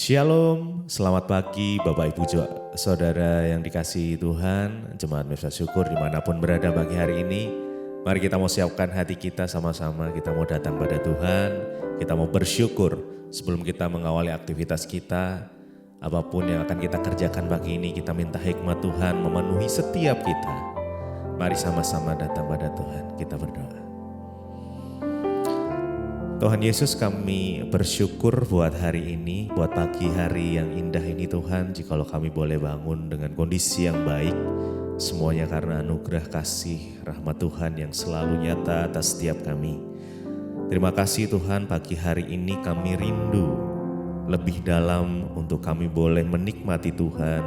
Shalom, selamat pagi Bapak Ibu Saudara yang dikasihi Tuhan, Jemaat Mifta Syukur dimanapun berada pagi hari ini. Mari kita mau siapkan hati kita sama-sama, kita mau datang pada Tuhan, kita mau bersyukur sebelum kita mengawali aktivitas kita. Apapun yang akan kita kerjakan pagi ini, kita minta hikmat Tuhan memenuhi setiap kita. Mari sama-sama datang pada Tuhan, kita berdoa. Tuhan Yesus, kami bersyukur buat hari ini, buat pagi hari yang indah ini Tuhan. Jikalau kami boleh bangun dengan kondisi yang baik, semuanya karena anugerah kasih rahmat Tuhan yang selalu nyata atas setiap kami. Terima kasih Tuhan, pagi hari ini kami rindu lebih dalam untuk kami boleh menikmati Tuhan.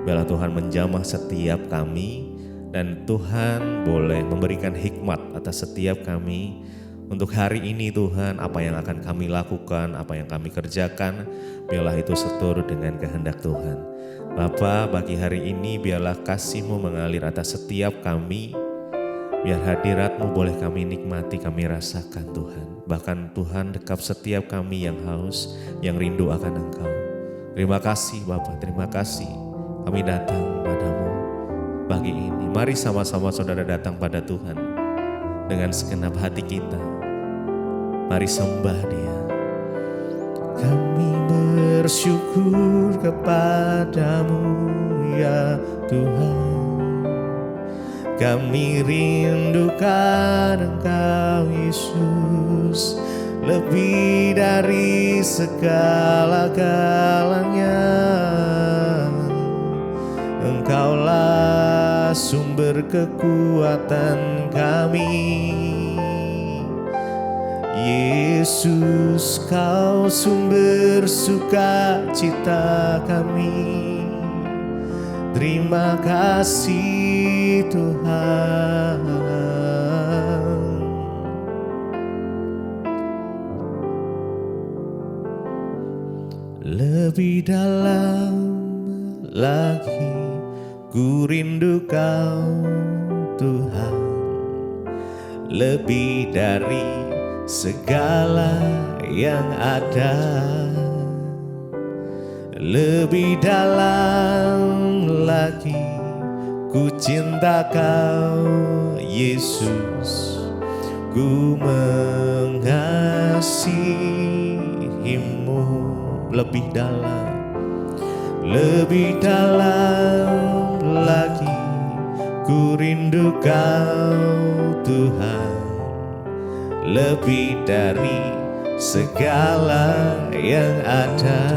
Biarlah Tuhan menjamah setiap kami dan Tuhan boleh memberikan hikmat atas setiap kami. Untuk hari ini Tuhan, apa yang akan kami lakukan, apa yang kami kerjakan, biarlah itu seturut dengan kehendak Tuhan. Bapa, bagi hari ini biarlah kasih-Mu mengalir atas setiap kami. Biar hadirat-Mu boleh kami nikmati, kami rasakan Tuhan. Bahkan Tuhan dekap setiap kami yang haus, yang rindu akan Engkau. Terima kasih Bapa, terima kasih. Kami datang padamu pagi ini. Mari sama-sama saudara datang pada Tuhan dengan segenap hati kita. Mari sembah Dia. Kami bersyukur kepadamu ya Tuhan. Kami rindukan Engkau Yesus, lebih dari segala-galanya. Engkaulah sumber kekuatan kami. Yesus, Kau sumber sukacita kami. Terima kasih Tuhan. Lebih dalam lagi ku rindu Kau Tuhan, lebih dari segala yang ada. Lebih dalam lagi ku cinta Kau Yesus, ku mengasihi-Mu. Lebih dalam lagi ku rindu Kau Tuhan, lebih dari segala yang ada.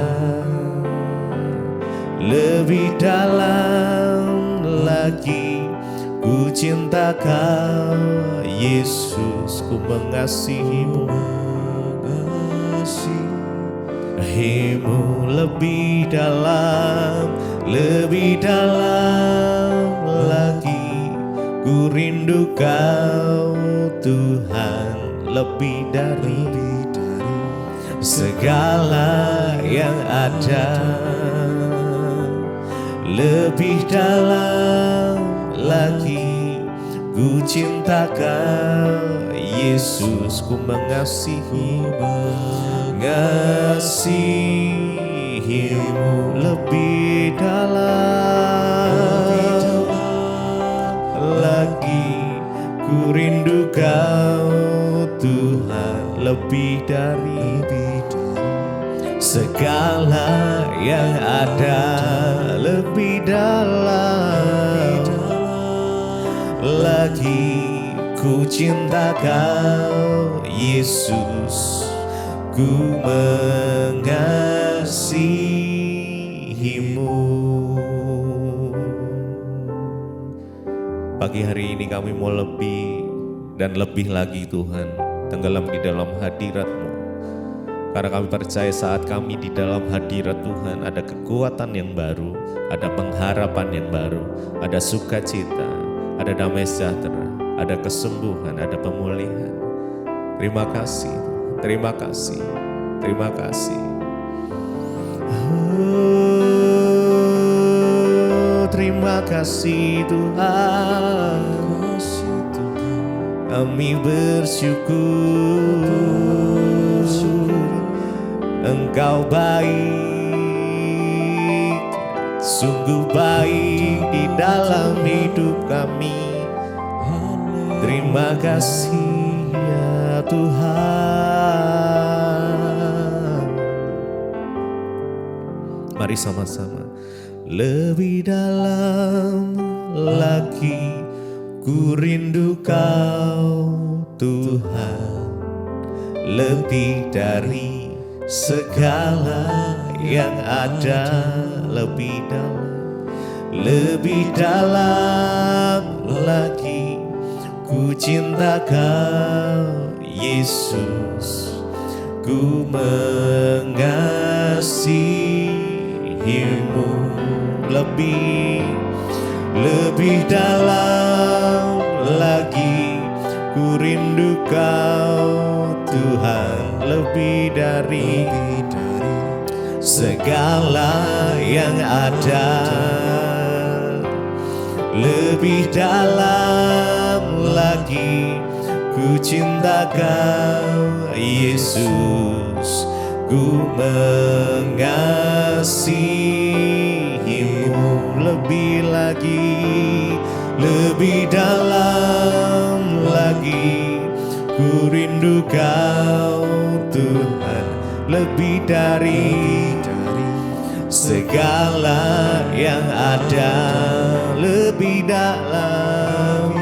Lebih dalam lagi ku cinta Kau Yesus, ku mengasihi-Mu. Lebih dalam lagi ku rindu Kau Tuhan, lebih dari segala yang ada. Lebih dalam lagi ku cinta Kau Yesus, ku mengasihi-Mu. Lebih dalam lagi ku rindu Kau Tuhan, lebih dari segala yang ada. Lebih dalam lagi ku cinta Kau Yesus, ku mengasihi-Mu. Pagi hari ini kami mau lebih dan lebih lagi Tuhan, tenggelam di dalam hadirat-Mu. Karena kami percaya saat kami di dalam hadirat Tuhan ada kekuatan yang baru, ada pengharapan yang baru, ada sukacita, ada damai sejahtera, ada kesembuhan, ada pemulihan. Terima kasih, terima kasih, terima kasih. Terima kasih Tuhan. Kami bersyukur Engkau baik sungguh baik di dalam hidup kami. Terima kasih ya Tuhan. Mari sama-sama. Lebih dalam lagi ku rindu Kau Tuhan, lebih dari segala yang ada. Lebih dalam lagi ku cinta Kau Yesus, ku mengasihimu. Lebih dalam lagi ku rindu Kau Tuhan, lebih dari segala yang ada. Lebih dalam lagi ku cinta Kau Yesus, ku mengasihimu. Lebih dalam lagi ku rindu Kau Tuhan, lebih dari segala yang ada. Lebih dalam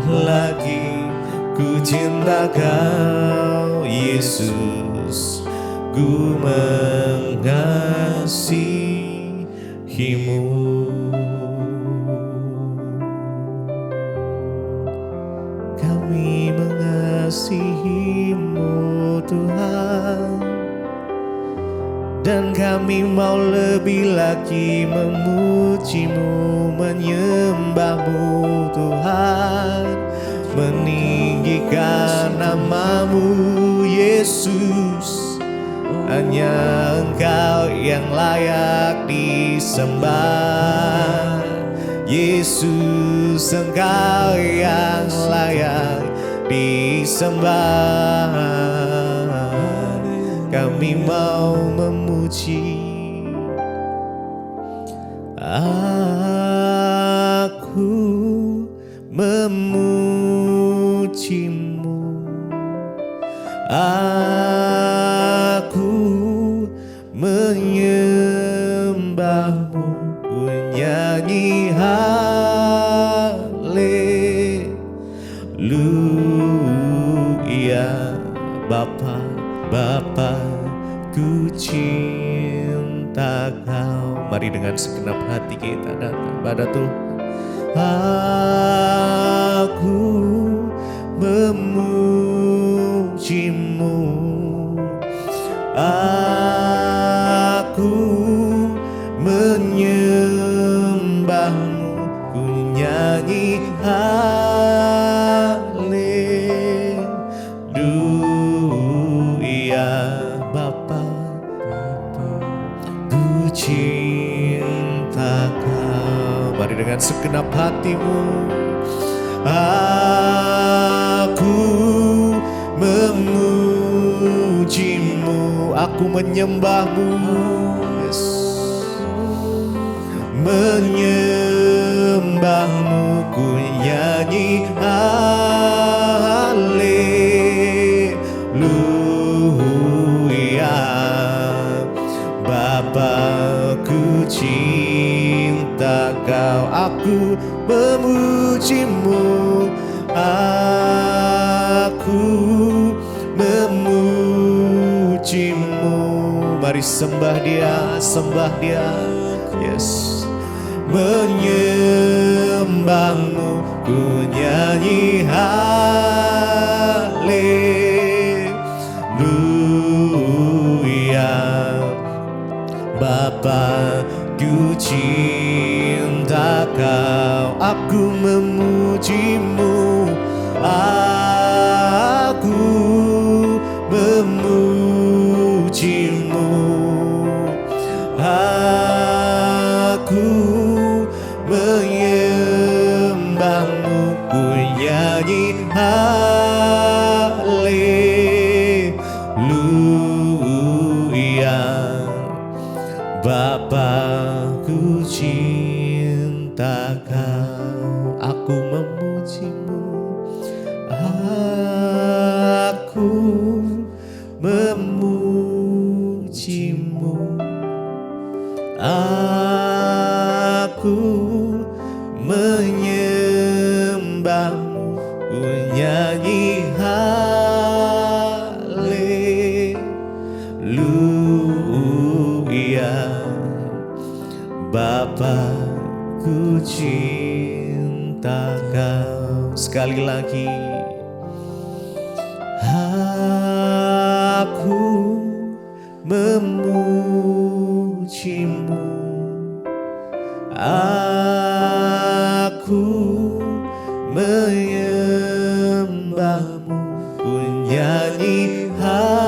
lagi ku cinta Kau Yesus, ku mengasihimu. Kami mengasihimu Tuhan, dan kami mau lebih lagi memujimu, menyembahmu Tuhan, meninggikan namamu Yesus. Hanya Engkau yang layak disembah, Yesus, Engkau yang layak disembah. Kami mau memuji, aku memujimu, aku menyembahmu, ku nyanyi haleluya. Bapa, ku cinta Kau. Mari dengan segenap hati kita datang pada Tuhan. Aku memujimu, aku menyembahmu, ku nyanyi Bapa, ku cinta Kau. Mari dengan segenap hatimu. Aku memujimu, aku menyembahmu, yes. Menyembahmu, ku nyanyi haleluya. Bapa, ku cinta Kau, aku memujimu, aku memujimu. Mari sembah Dia, yes. Menyembahmu, ku nyanyi haleluya. Bapa, ku cinta Kau, aku memujimu, aku memujimu, aku menyembahmu, ku nyanyi haleluya. Bapa, Ku cinta Kau, aku memujimu, aku memujimu, aku menyembahmu, ku nyanyi haleluya. Bapa, ku cinta Kau. Sekali lagi, aku memujimu, aku menyembahmu, ku nyanyi haleluya.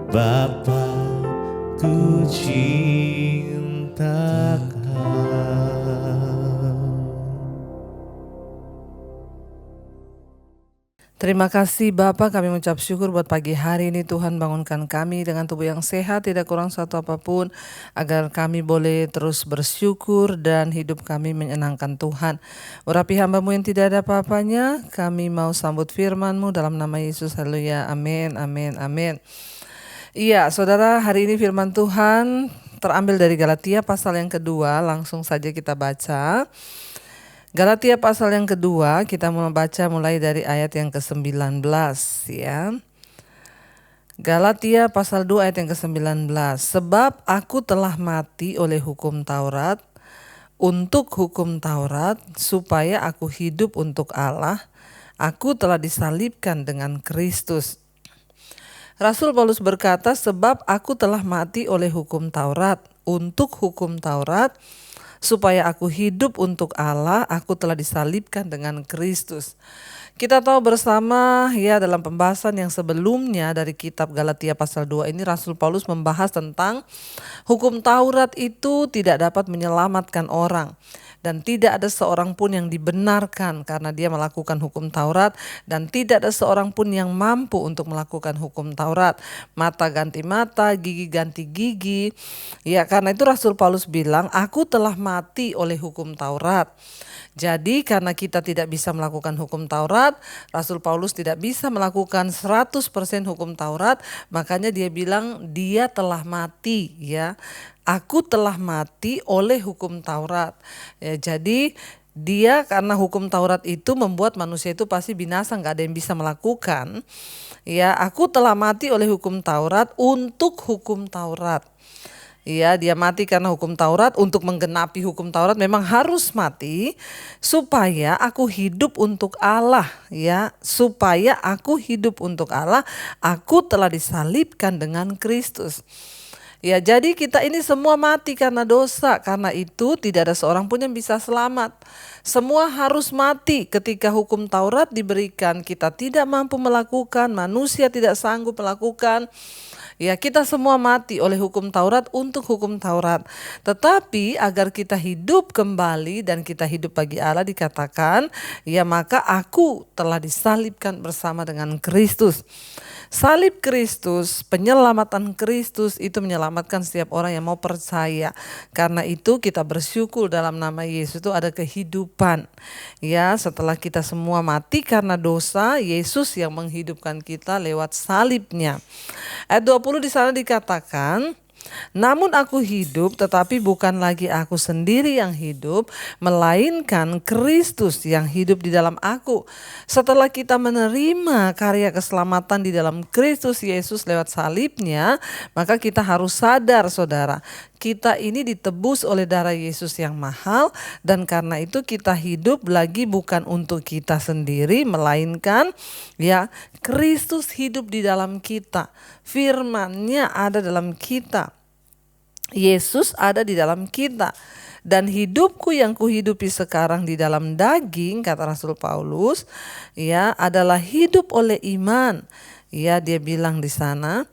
Bapa, ku cinta Kau. Terima kasih Bapa, kami mengucap syukur buat pagi hari ini. Tuhan bangunkan kami dengan tubuh yang sehat, tidak kurang satu apapun, agar kami boleh terus bersyukur dan hidup kami menyenangkan Tuhan. Urapi hamba-Mu yang tidak ada apa-apanya, kami mau sambut firman-Mu dalam nama Yesus. Haleluya, amin, amin, amin. Iya, saudara, hari ini firman Tuhan terambil dari Galatia pasal yang kedua, langsung saja kita baca. Galatia pasal yang kedua, kita mau baca mulai dari ayat yang ke-19 ya. Galatia pasal 2 ayat yang ke-19. Sebab aku telah mati oleh hukum Taurat, untuk hukum Taurat, supaya aku hidup untuk Allah. Aku telah disalibkan dengan Kristus. Rasul Paulus berkata, sebab aku telah mati oleh hukum Taurat, untuk hukum Taurat, supaya aku hidup untuk Allah, aku telah disalibkan dengan Kristus. Kita tahu bersama ya, dalam pembahasan yang sebelumnya dari kitab Galatia pasal 2 ini, Rasul Paulus membahas tentang hukum Taurat itu tidak dapat menyelamatkan orang. Dan tidak ada seorang pun yang dibenarkan karena dia melakukan hukum Taurat. Dan tidak ada seorang pun yang mampu untuk melakukan hukum Taurat. Mata ganti mata, gigi ganti gigi. Ya, karena itu Rasul Paulus bilang, aku telah mati oleh hukum Taurat. Jadi karena kita tidak bisa melakukan hukum Taurat, Rasul Paulus tidak bisa melakukan 100% hukum Taurat. Makanya dia bilang dia telah mati ya. Aku telah mati oleh hukum Taurat. Ya, jadi dia karena hukum Taurat itu membuat manusia itu pasti binasa, nggak ada yang bisa melakukan. Ya, aku telah mati oleh hukum Taurat untuk hukum Taurat. Ya, dia mati karena hukum Taurat, untuk menggenapi hukum Taurat memang harus mati supaya aku hidup untuk Allah ya, supaya aku hidup untuk Allah, aku telah disalibkan dengan Kristus. Ya, jadi kita ini semua mati karena dosa. Karena itu tidak ada seorang pun yang bisa selamat. Semua harus mati ketika hukum Taurat diberikan. Kita tidak mampu melakukan, manusia tidak sanggup melakukan. Ya, kita semua mati oleh hukum Taurat untuk hukum Taurat. Tetapi agar kita hidup kembali dan kita hidup bagi Allah, dikatakan, ya maka aku telah disalibkan bersama dengan Kristus. Salib Kristus, penyelamatan Kristus itu menyelamatkan setiap orang yang mau percaya. Karena itu kita bersyukur dalam nama Yesus itu ada kehidupan. Ya, setelah kita semua mati karena dosa, Yesus yang menghidupkan kita lewat salibnya. Ayat 20 di sana dikatakan, namun aku hidup, tetapi bukan lagi aku sendiri yang hidup, melainkan Kristus yang hidup di dalam aku. Setelah kita menerima karya keselamatan di dalam Kristus Yesus lewat salibnya, maka kita harus sadar saudara, kita ini ditebus oleh darah Yesus yang mahal, dan karena itu kita hidup lagi bukan untuk kita sendiri, melainkan ya Kristus hidup di dalam kita. Firman-Nya ada dalam kita. Yesus ada di dalam kita. Dan hidupku yang kuhidupi sekarang di dalam daging, kata Rasul Paulus, ya adalah hidup oleh iman Ya, dia bilang di sana,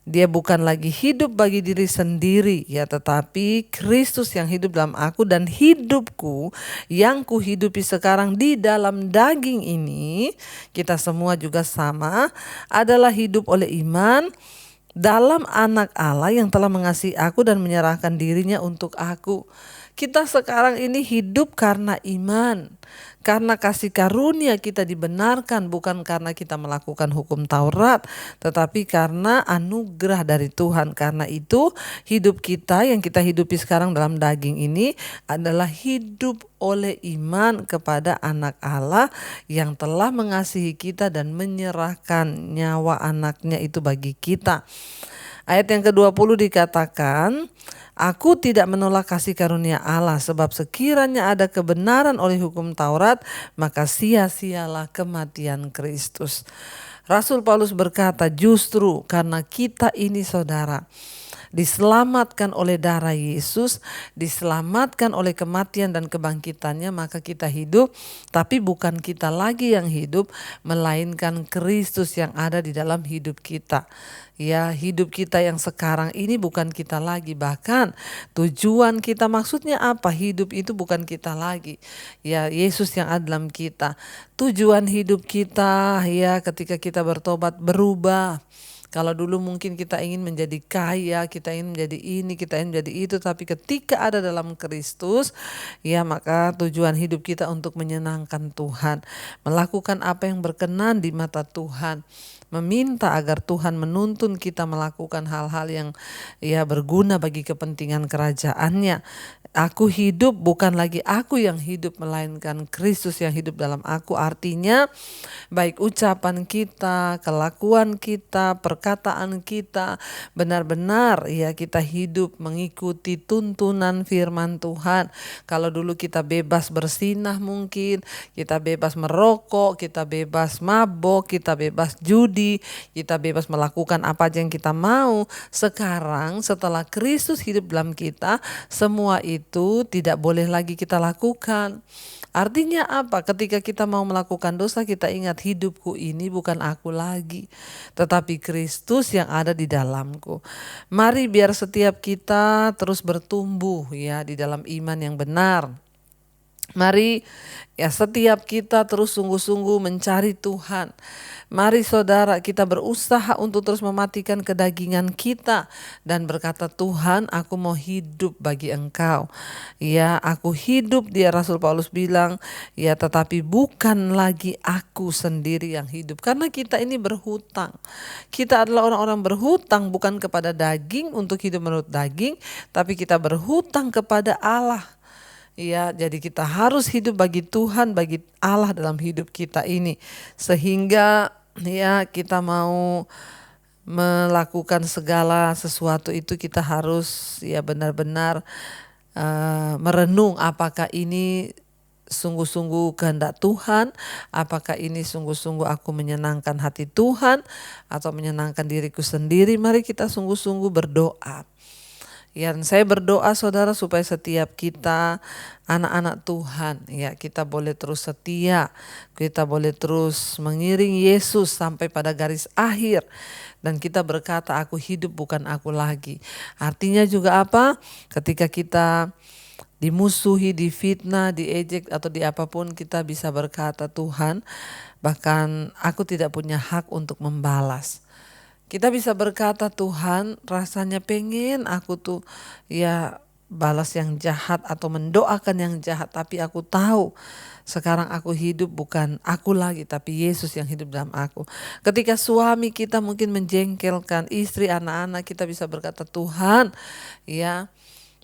dia bukan lagi hidup bagi diri sendiri, ya, tetapi Kristus yang hidup dalam aku, dan hidupku yang kuhidupi sekarang di dalam daging ini, kita semua juga sama, adalah hidup oleh iman dalam Anak Allah yang telah mengasihi aku dan menyerahkan dirinya untuk aku. Kita sekarang ini hidup karena iman, karena kasih karunia kita dibenarkan, bukan karena kita melakukan hukum Taurat, tetapi karena anugerah dari Tuhan. Karena itu hidup kita yang kita hidupi sekarang dalam daging ini adalah hidup oleh iman kepada Anak Allah yang telah mengasihi kita dan menyerahkan nyawa anaknya itu bagi kita. Ayat yang ke-20 dikatakan, aku tidak menolak kasih karunia Allah, sebab sekiranya ada kebenaran oleh hukum Taurat, maka sia-sialah kematian Kristus. Rasul Paulus berkata, justru karena kita ini saudara, diselamatkan oleh darah Yesus, diselamatkan oleh kematian dan kebangkitannya, maka kita hidup, tapi bukan kita lagi yang hidup, melainkan Kristus yang ada di dalam hidup kita. Ya, hidup kita yang sekarang ini bukan kita lagi, bahkan tujuan kita, maksudnya apa? Hidup itu bukan kita lagi. Ya, Yesus yang ada dalam kita. Tujuan hidup kita, ya, ketika kita bertobat berubah. Kalau dulu mungkin kita ingin menjadi kaya, kita ingin menjadi ini, kita ingin menjadi itu, tapi ketika ada dalam Kristus, ya, maka tujuan hidup kita untuk menyenangkan Tuhan, melakukan apa yang berkenan di mata Tuhan, meminta agar Tuhan menuntun kita melakukan hal-hal yang, ya, berguna bagi kepentingan kerajaannya. Aku hidup, bukan lagi aku yang hidup, melainkan Kristus yang hidup dalam aku. Artinya baik ucapan kita, kelakuan kita, perkataan kita, benar-benar, ya, kita hidup mengikuti tuntunan firman Tuhan. Kalau dulu kita bebas bersinah, mungkin kita bebas merokok, kita bebas mabok, kita bebas judi, kita bebas melakukan apa aja yang kita mau. Sekarang setelah Kristus hidup dalam kita, semua itu tidak boleh lagi kita lakukan. Artinya apa? Ketika kita mau melakukan dosa, kita ingat, hidupku ini bukan aku lagi, tetapi Kristus yang ada di dalamku. Mari biar setiap kita terus bertumbuh, ya, di dalam iman yang benar. Mari, ya, setiap kita terus sungguh-sungguh mencari Tuhan. Mari saudara, kita berusaha untuk terus mematikan kedagingan kita dan berkata, Tuhan, aku mau hidup bagi Engkau. Ya, aku hidup, dia Rasul Paulus bilang, ya, tetapi bukan lagi aku sendiri yang hidup. Karena kita ini berhutang. Kita adalah orang-orang berhutang, bukan kepada daging untuk hidup menurut daging, tapi kita berhutang kepada Allah. Ya, jadi kita harus hidup bagi Tuhan, bagi Allah dalam hidup kita ini. Sehingga, ya, kita mau melakukan segala sesuatu itu, kita harus, ya, benar-benar merenung apakah ini sungguh-sungguh kehendak Tuhan, apakah ini sungguh-sungguh aku menyenangkan hati Tuhan atau menyenangkan diriku sendiri. Mari kita sungguh-sungguh berdoa. Yang saya berdoa saudara, supaya setiap kita anak-anak Tuhan, ya, kita boleh terus setia, kita boleh terus mengiring Yesus sampai pada garis akhir, dan kita berkata, aku hidup bukan aku lagi. Artinya juga apa? Ketika kita dimusuhi, difitnah, diejek atau di apapun, kita bisa berkata, Tuhan, bahkan aku tidak punya hak untuk membalas. Kita bisa berkata, Tuhan, rasanya pengen aku tuh, ya, balas yang jahat atau mendoakan yang jahat, tapi aku tahu sekarang aku hidup bukan aku lagi, tapi Yesus yang hidup dalam aku. Ketika suami kita mungkin menjengkelkan istri, anak-anak, kita bisa berkata, Tuhan, ya,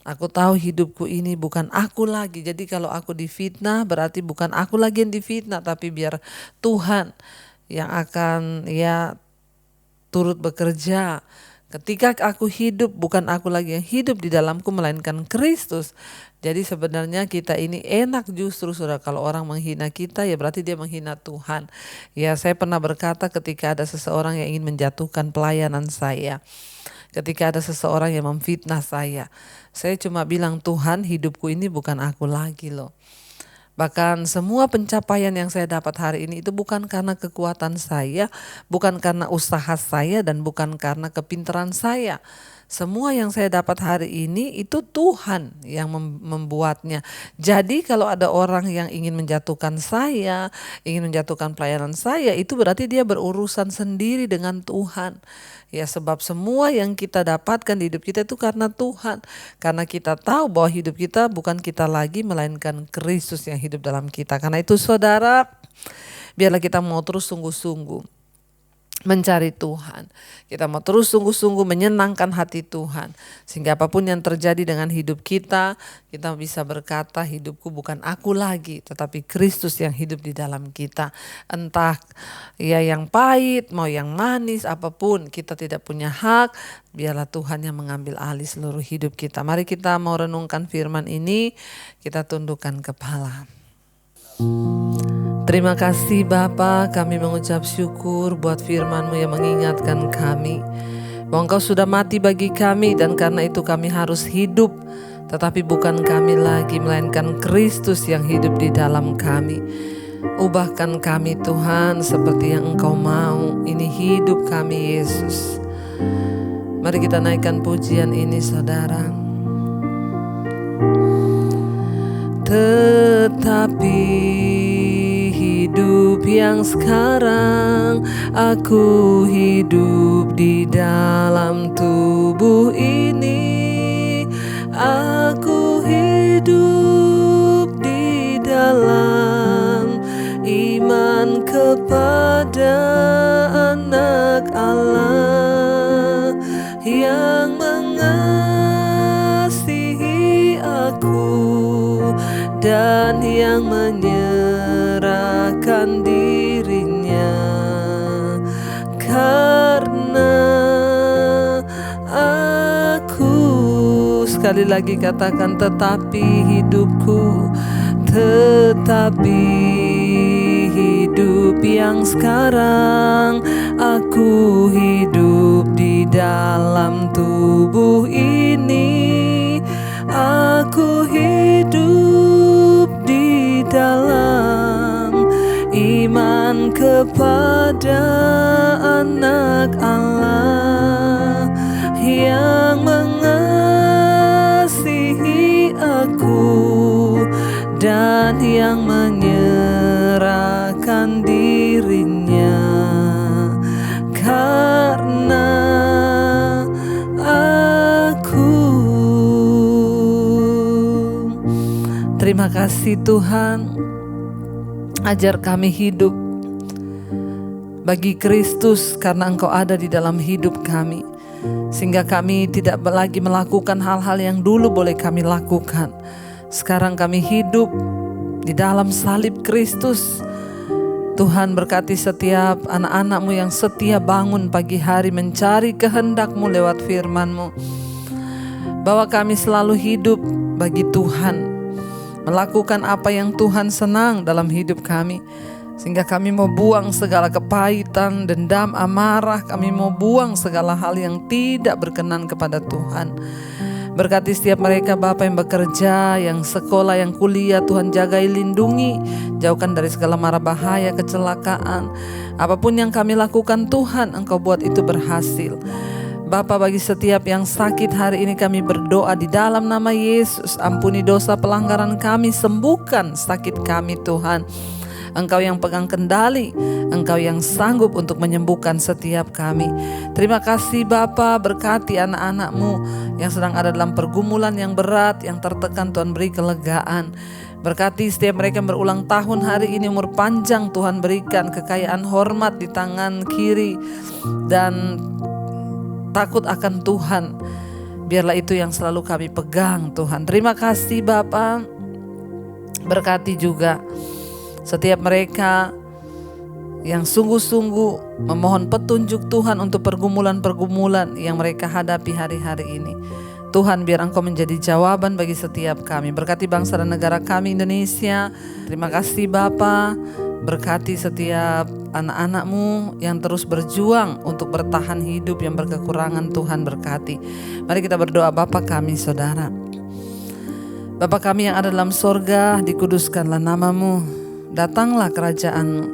aku tahu hidupku ini bukan aku lagi. Jadi kalau aku difitnah, berarti bukan aku lagi yang difitnah, tapi biar Tuhan yang akan, ya, turut bekerja. Ketika aku hidup, bukan aku lagi yang hidup di dalamku, melainkan Kristus. Jadi sebenarnya kita ini enak justru, saudara, kalau orang menghina kita, ya berarti dia menghina Tuhan. Ya, saya pernah berkata ketika ada seseorang yang ingin menjatuhkan pelayanan saya, ketika ada seseorang yang memfitnah saya cuma bilang, Tuhan, hidupku ini bukan aku lagi loh. Bahkan semua pencapaian yang saya dapat hari ini itu bukan karena kekuatan saya, bukan karena usaha saya, dan bukan karena kepintaran saya. Semua yang saya dapat hari ini itu Tuhan yang membuatnya. Jadi kalau ada orang yang ingin menjatuhkan saya, ingin menjatuhkan pelayanan saya, itu berarti dia berurusan sendiri dengan Tuhan. Ya, sebab semua yang kita dapatkan di hidup kita itu karena Tuhan. Karena kita tahu bahwa hidup kita bukan kita lagi, melainkan Kristus yang hidup dalam kita. Karena itu saudara, biarlah kita mau terus sungguh-sungguh mencari Tuhan. Kita mau terus sungguh-sungguh menyenangkan hati Tuhan. Sehingga apapun yang terjadi dengan hidup kita bisa berkata, hidupku bukan aku lagi, tetapi Kristus yang hidup di dalam kita. Entah ya yang pahit, mau yang manis, apapun, kita tidak punya hak. Biarlah Tuhan yang mengambil alih seluruh hidup kita. Mari kita mau renungkan firman ini, kita tundukkan kepala. Terima kasih Bapa, kami mengucap syukur buat firman-Mu yang mengingatkan kami bahwa Engkau sudah mati bagi kami, dan karena itu kami harus hidup. Tetapi bukan kami lagi, melainkan Kristus yang hidup di dalam kami. Ubahkan kami Tuhan seperti yang Engkau mau. Ini hidup kami Yesus. Mari kita naikkan pujian ini saudara. Tetapi hidup yang sekarang aku hidup di dalam tubuh ini. Aku hidup di dalam iman kepada Anak Allah yang mengasihi aku dan yang menyerahkan dirinya. Karena aku, sekali lagi katakan, tetapi hidupku, tetapi hidup yang sekarang aku hidup di dalam tubuh ini. Aku hidup di dalam iman kepada Anak Allah yang mengasihi aku dan yang menyerahkan dirinya. Karena terima kasih Tuhan, ajar kami hidup bagi Kristus karena Engkau ada di dalam hidup kami. Sehingga kami tidak lagi melakukan hal-hal yang dulu boleh kami lakukan. Sekarang kami hidup di dalam salib Kristus. Tuhan berkati setiap anak-anak-Mu yang setia bangun pagi hari mencari kehendak-Mu lewat firman-Mu. Bahwa kami selalu hidup bagi Tuhan, melakukan apa yang Tuhan senang dalam hidup kami. Sehingga kami mau buang segala kepahitan, dendam, amarah. Kami mau buang segala hal yang tidak berkenan kepada Tuhan. Berkati setiap mereka Bapa yang bekerja, yang sekolah, yang kuliah. Tuhan jagai, lindungi, jauhkan dari segala mara bahaya, kecelakaan. Apapun yang kami lakukan Tuhan, Engkau buat itu berhasil. Bapa, bagi setiap yang sakit hari ini kami berdoa di dalam nama Yesus. Ampuni dosa pelanggaran kami, sembuhkan sakit kami Tuhan. Engkau yang pegang kendali, Engkau yang sanggup untuk menyembuhkan setiap kami. Terima kasih Bapa, berkati anak-anak-Mu yang sedang ada dalam pergumulan yang berat, yang tertekan. Tuhan beri kelegaan. Berkati setiap mereka yang berulang tahun hari ini, umur panjang Tuhan berikan, kekayaan hormat di tangan kiri, dan takut akan Tuhan. Biarlah itu yang selalu kami pegang Tuhan. Terima kasih Bapa. Berkati juga setiap mereka yang sungguh-sungguh memohon petunjuk Tuhan untuk pergumulan-pergumulan yang mereka hadapi hari-hari ini. Tuhan, biar Engkau menjadi jawaban bagi setiap kami. Berkati bangsa dan negara kami Indonesia. Terima kasih Bapa. Berkati setiap anak-anak-Mu yang terus berjuang untuk bertahan hidup yang berkekurangan. Tuhan berkati. Mari kita berdoa. Bapa kami, Saudara, Bapa kami yang ada dalam sorga, dikuduskanlah namamu, datanglah kerajaanmu,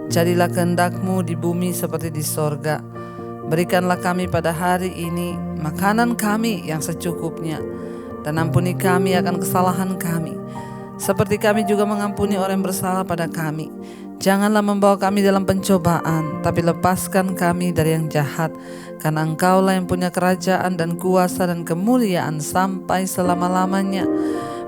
jadilah kehendak-Mu di bumi seperti di sorga. Berikanlah kami pada hari ini makanan kami yang secukupnya, dan ampuni kami akan kesalahan kami, seperti kami juga mengampuni orang yang bersalah pada kami. Janganlah membawa kami dalam pencobaan, tapi lepaskan kami dari yang jahat. Karena Engkaulah yang punya kerajaan dan kuasa dan kemuliaan sampai selama-lamanya.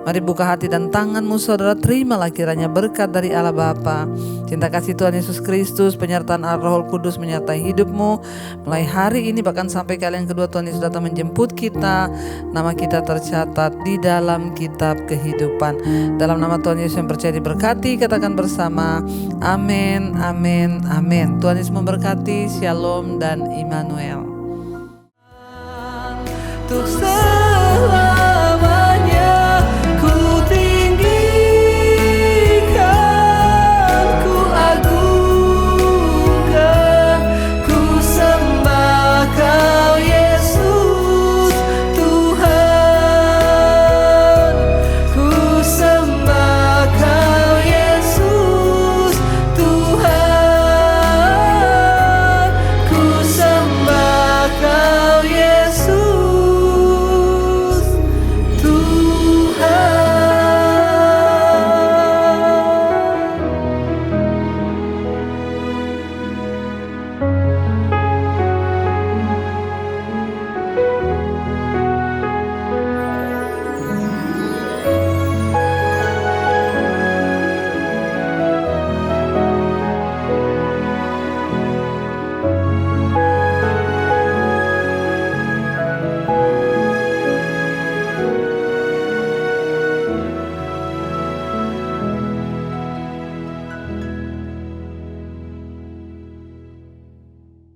Mari buka hati dan tanganmu saudara, terimalah kiranya berkat dari Allah Bapa, cinta kasih Tuhan Yesus Kristus, penyertaan Roh Kudus menyertai hidupmu mulai hari ini bahkan sampai kali yang kedua Tuhan Yesus datang menjemput kita. Nama kita tercatat di dalam kitab kehidupan. Dalam nama Tuhan Yesus yang percaya diberkati, katakan bersama amin, amin, amin. Tuhan Yesus memberkati. Shalom dan Immanuel.